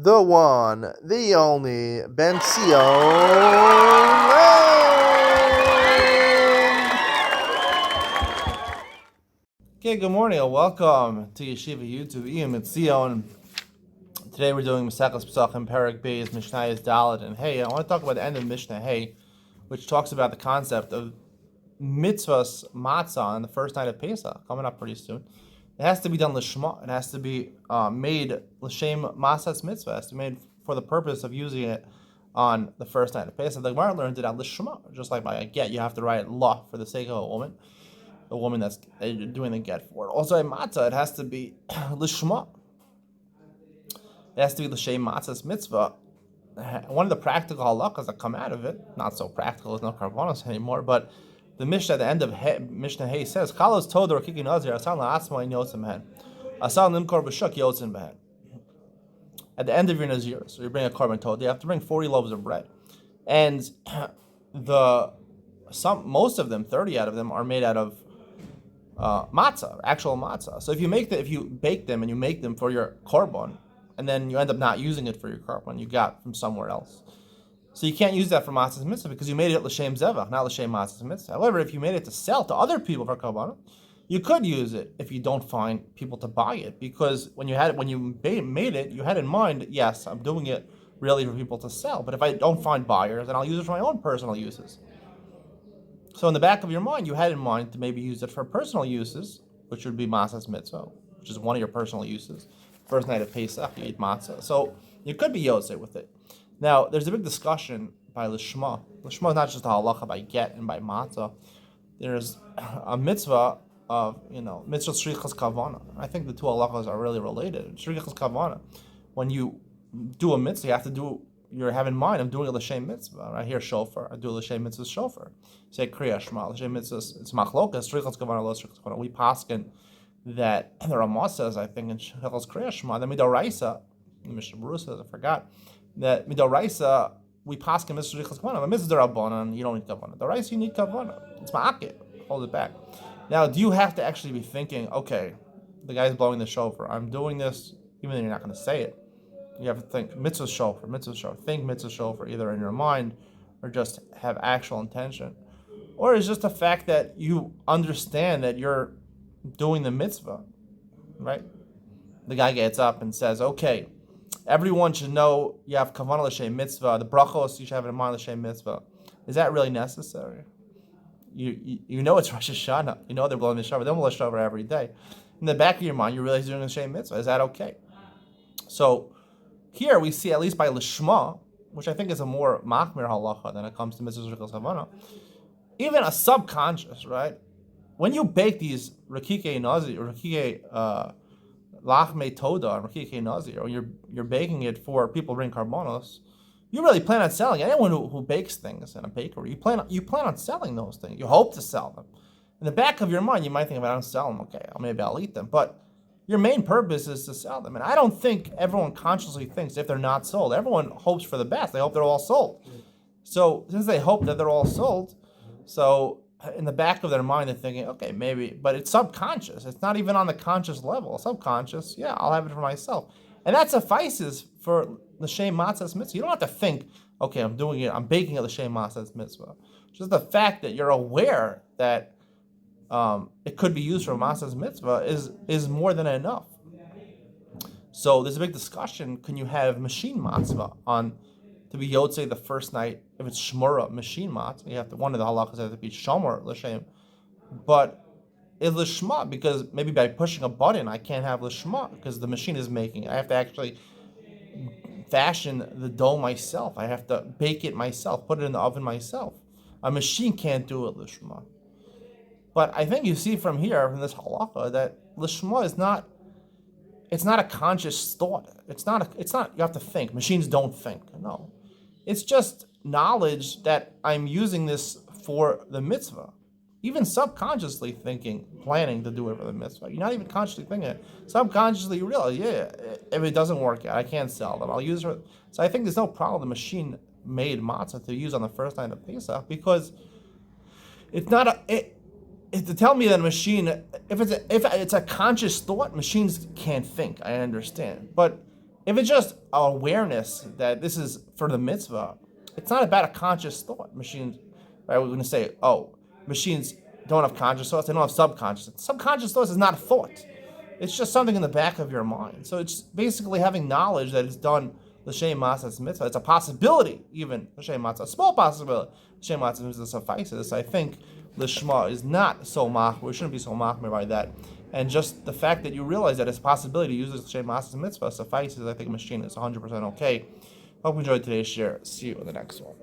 the one, the only, Ben Sion. Okay, good morning and welcome to Yeshiva YouTube. Iyun with Sion. Today we're doing Pesachim Perek Beis, Mishnah Dalet and Hey. I want to talk about the end of Mishnah Hey, which talks about the concept of mitzvahs matzah on the first night of Pesach, coming up pretty soon. It has to be done lishma. It has to be made l'shem matzah's mitzvah. It has to be made for the purpose of using it on the first night of Pesach. The Gemara learned it at lishma, just like by a get, you have to write law for the sake of a woman that's doing the get for it. Also, a matzah, it has to be lishma. It has to be l'shem matzah's mitzvah. One of the practical halachas that come out of it, not so practical, there's no karbonos anymore, but the Mishnah at the end of Mishnah Hey says, "Chalos toder or kiki nazir asan la'atzma in yotzim hen, asan limkor b'shuk yotzim behen." At the end of your nazir, so you bring a korban toder, you have to bring 40 loaves of bread, and most of them, 30 out of them, are made out of matzah, actual matzah. So if you bake them and you make them for your korban, and then you end up not using it for your korban you got from somewhere else. So you can't use that for matzah's mitzvah because you made it l'shem zevach, not l'shem matzah's mitzvah. However, if you made it to sell to other people for korban, you could use it if you don't find people to buy it, because when you made it, you had in mind, yes, I'm doing it really for people to sell. But if I don't find buyers, then I'll use it for my own personal uses. So in the back of your mind, you had in mind to maybe use it for personal uses, which would be matzah's mitzvah, which is one of your personal uses. First night of Pesach, you eat matzah. So you could be yoseh with it. Now, there's a big discussion by Lishma. Lishma is not just a halacha by get and by matzah. There's a mitzvah of, mitzvah shrichas kavana. I think the two halachas are really related. Shrichas kavana. When you do a mitzvah, you have in mind, I'm doing a l'shem mitzvah. I hear shofar, I do a l'shem mitzvah shofar. Say kriya shema, l'shem mitzvah, it's machlokas, shrichas kavana, lo shrichas kavana. We paskin that the Ramah says, I think, in shrichas kriya shema, the midoraisa, the Mishnah Berurah says, I forgot, that midoraisa we paskin mitzvah shrichas kavana, but mitzvah derabanan you don't need kavana. The raisa you need kavana. It's ma'akit. Hold it back. Now, do you have to actually be thinking, okay, the guy's blowing the shofar, I'm doing this, even though you're not going to say it. You have to think mitzvah shofar. Think mitzvah shofar either in your mind or just have actual intention, or it's just the fact that you understand that you're doing the mitzvah, right? The guy gets up and says, okay, everyone should know you have kavanah l'shem mitzvah. The brachos you should have in mind l'shem mitzvah. Is that really necessary? You know it's Rosh Hashanah. You know they're blowing the shofar. They don't blow the shofar every day. In the back of your mind, you realize you're doing l'shem mitzvah. Is that okay? So here we see, at least by lishma, which I think is a more machmir halacha than it comes to mitzvah shrichas kavana, even a subconscious, right? When you bake these rakike nazir, rakike lachme toda, and rakike nazir, or you're baking it for people bring karbonos, you really plan on selling. Anyone who bakes things in a bakery, you plan on selling those things. You hope to sell them. In the back of your mind, you might think, if I don't sell them, okay, maybe I'll eat them. But your main purpose is to sell them. And I don't think everyone consciously thinks if they're not sold. Everyone hopes for the best. They hope they're all sold. So since they hope that they're all sold, so in the back of their mind, they're thinking, okay, maybe, but it's subconscious. It's not even on the conscious level. Subconscious, yeah, I'll have it for myself. And that suffices for l'shem matzah's mitzvah. You don't have to think, okay, I'm baking a l'shem matzah's mitzvah. Just the fact that you're aware that it could be used for matzah's mitzvah is more than enough. So there's a big discussion. Can you have machine matzah to be yotzei the first night? If it's shmura machine matzah, you have to, one of the halachas has to be shomer l'shem. But it's l'shma, because maybe by pushing a button I can't have l'shma because the machine is making it. I have to actually fashion the dough myself. I have to bake it myself, put it in the oven myself. A machine can't do it l'shma. But I think you see from this halacha, that lishma is not. It's not a conscious thought. It's not. You have to think. Machines don't think. No, it's just knowledge that I'm using this for the mitzvah. Even subconsciously planning to do it for the mitzvah. You're not even consciously thinking it. Subconsciously, you realize, yeah, if it doesn't work out, I can't sell them. I'll use it. So I think there's no problem. The machine made matzah to use on the first night of Pesach, because it's not to tell me that a machine, if it's a conscious thought, machines can't think. I understand, but If it's just awareness that this is for the mitzvah, it's not about a conscious thought. Machines, right? We're going to say, oh, machines don't have conscious thoughts; they don't have subconscious. Subconscious thoughts is not a thought; it's just something in the back of your mind. So it's basically having knowledge that it's done l'shem matzah mitzvah. It's a possibility, even l'shem matzah, a small possibility. L'shem matzah mitzvah suffices. I think l'shma is not so machmir. We shouldn't be so machmir by that. And just the fact that you realize that it's a possibility to use l'shem matzah mitzvah suffices. I think a machine is 100% okay. Hope you enjoyed today's share. See you in the next one.